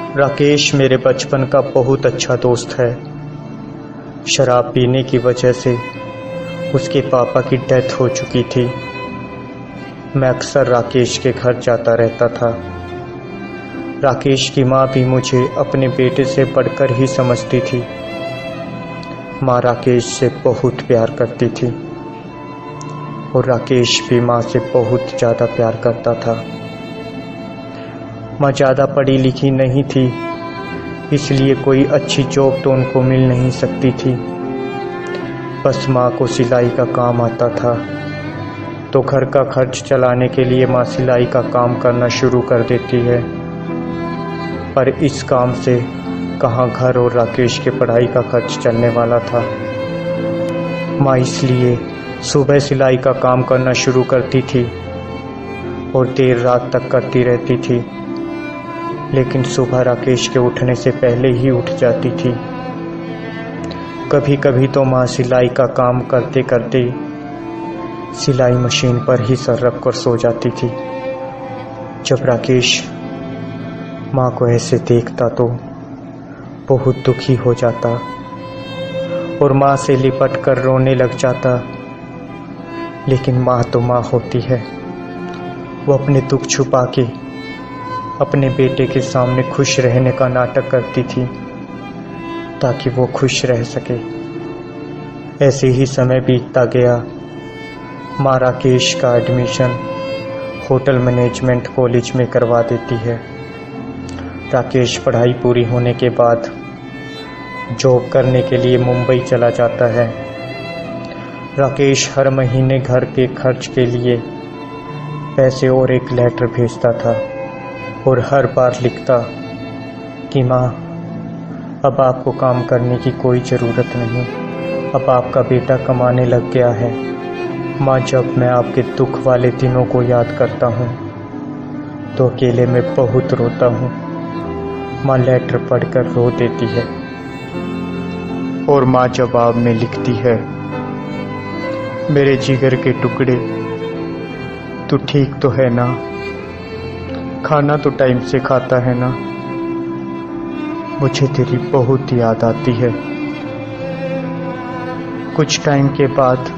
राकेश मेरे बचपन का बहुत अच्छा दोस्त है। शराब पीने की वजह से उसके पापा की डेथ हो चुकी थी। मैं अक्सर राकेश के घर जाता रहता था। राकेश की माँ भी मुझे अपने बेटे से बढ़कर ही समझती थी। माँ राकेश से बहुत प्यार करती थी और राकेश भी माँ से बहुत ज़्यादा प्यार करता था। माँ ज़्यादा पढ़ी लिखी नहीं थी, इसलिए कोई अच्छी जॉब तो उनको मिल नहीं सकती थी। बस माँ को सिलाई का काम आता था, तो घर का खर्च चलाने के लिए माँ सिलाई का काम करना शुरू कर देती है। पर इस काम से कहाँ घर और राकेश के पढ़ाई का खर्च चलने वाला था। माँ इसलिए सुबह सिलाई का काम करना शुरू करती थी और देर रात तक करती रहती थी, लेकिन सुबह राकेश के उठने से पहले ही उठ जाती थी। कभी कभी तो माँ सिलाई का काम करते करते सिलाई मशीन पर ही सर रख कर सो जाती थी। जब राकेश माँ को ऐसे देखता तो बहुत दुखी हो जाता और माँ से लिपट कर रोने लग जाता। लेकिन माँ तो माँ होती है, वो अपने दुख छुपा के अपने बेटे के सामने खुश रहने का नाटक करती थी ताकि वो खुश रह सके। ऐसे ही समय बीतता गया। माँ राकेश का एडमिशन होटल मैनेजमेंट कॉलेज में करवा देती है। राकेश पढ़ाई पूरी होने के बाद जॉब करने के लिए मुंबई चला जाता है। राकेश हर महीने घर के खर्च के लिए पैसे और एक लेटर भेजता था और हर बार लिखता कि माँ, अब आपको काम करने की कोई ज़रूरत नहीं, अब आपका बेटा कमाने लग गया है। माँ, जब मैं आपके दुख वाले दिनों को याद करता हूँ तो अकेले में बहुत रोता हूँ। माँ लेटर पढ़कर रो देती है और माँ जवाब में लिखती है, मेरे जिगर के टुकड़े, तू ठीक तो है ना? खाना तो टाइम से खाता है ना? मुझे तेरी बहुत याद आती है। कुछ टाइम के बाद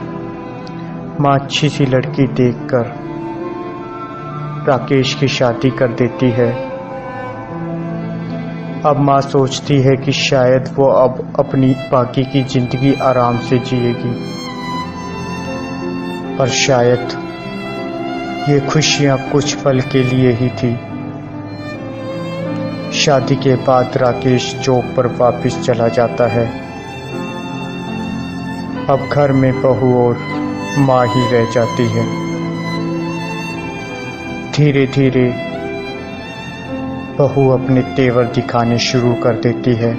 माँ अच्छी सी लड़की देखकर राकेश की शादी कर देती है। अब माँ सोचती है कि शायद वो अब अपनी बाकी की जिंदगी आराम से जिएगी, पर शायद ये खुशियाँ कुछ पल के लिए ही थी। शादी के बाद राकेश जॉब पर वापस चला जाता है। अब घर में बहू और माँ ही रह जाती है। धीरे धीरे बहू अपने तेवर दिखाने शुरू कर देती है।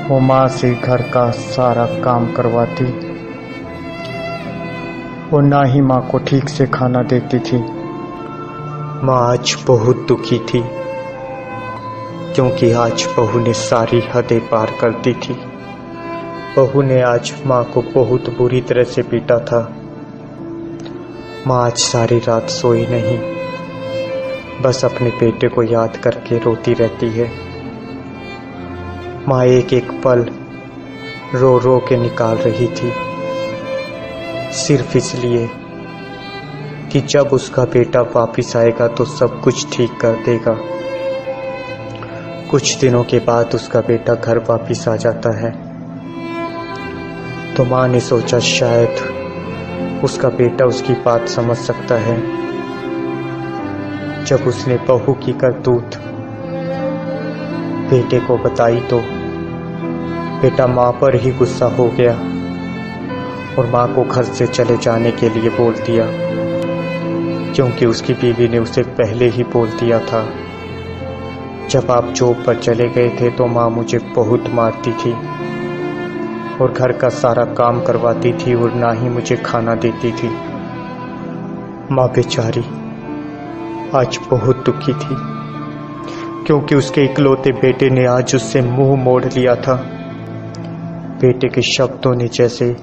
वो माँ से घर का सारा काम करवाती और ना ही माँ को ठीक से खाना देती थी। माँ आज बहुत दुखी थी क्योंकि आज बहू ने सारी हदें पार कर दी थी। बहू ने आज माँ को बहुत बुरी तरह से पीटा था। माँ आज सारी रात सोई नहीं, बस अपने बेटे को याद करके रोती रहती है। माँ एक एक पल रो रो के निकाल रही थी, सिर्फ इसलिए कि जब उसका बेटा वापिस आएगा तो सब कुछ ठीक कर देगा। कुछ दिनों के बाद उसका बेटा घर वापिस आ जाता है, तो माँ ने सोचा शायद उसका बेटा उसकी बात समझ सकता है। जब उसने बहू की करतूत बेटे को बताई तो बेटा माँ पर ही गुस्सा हो गया और माँ को घर से चले जाने के लिए बोल दिया, क्योंकि उसकी बीवी ने उसे पहले ही बोल दिया था, जब आप जॉब पर चले गए थे तो माँ मुझे बहुत मारती थी और घर का सारा काम करवाती थी और ना ही मुझे खाना देती थी। माँ बेचारी आज बहुत दुखी थी क्योंकि उसके इकलौते बेटे ने आज उससे मुंह मोड़ लिया था। बेटे के शब्दों ने जैसे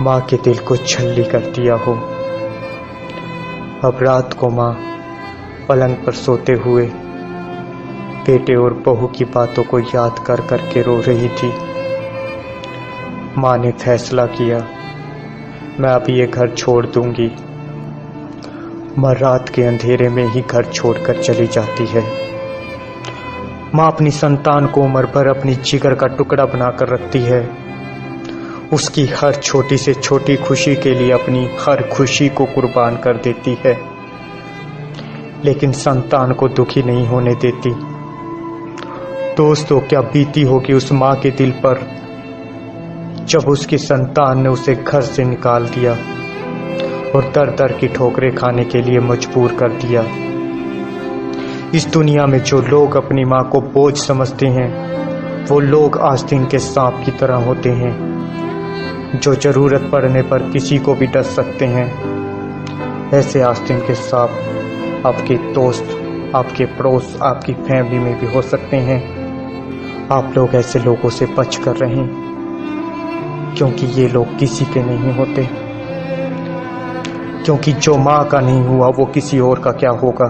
माँ के दिल को छल्ली कर दिया हो। अब रात को माँ पलंग पर सोते हुए बेटे और बहू की बातों को याद कर कर के रो रही थी। माँ ने फैसला किया, मैं अब ये घर छोड़ दूंगी। माँ रात के अंधेरे में ही घर छोड़कर चली जाती है। माँ अपनी संतान को उम्र भर अपनी जिगर का टुकड़ा बनाकर रखती है। उसकी हर छोटी से छोटी खुशी के लिए अपनी हर खुशी को कुर्बान कर देती है, लेकिन संतान को दुखी नहीं होने देती। दोस्तों, क्या बीती होगी उस माँ के दिल पर जब उसकी संतान ने उसे घर से निकाल दिया और दर दर की ठोकरें खाने के लिए मजबूर कर दिया। इस दुनिया में जो लोग अपनी माँ को बोझ समझते हैं, वो लोग आस्तीन के सांप की तरह होते हैं, जो जरूरत पड़ने पर किसी को भी डस सकते हैं। ऐसे आस्तीन के सांप आपके दोस्त, आपके पड़ोस, आपकी फैमिली में भी हो सकते हैं। आप लोग ऐसे लोगों से बच कर रहें, क्योंकि ये लोग किसी के नहीं होते। क्योंकि जो माँ का नहीं हुआ वो किसी और का क्या होगा।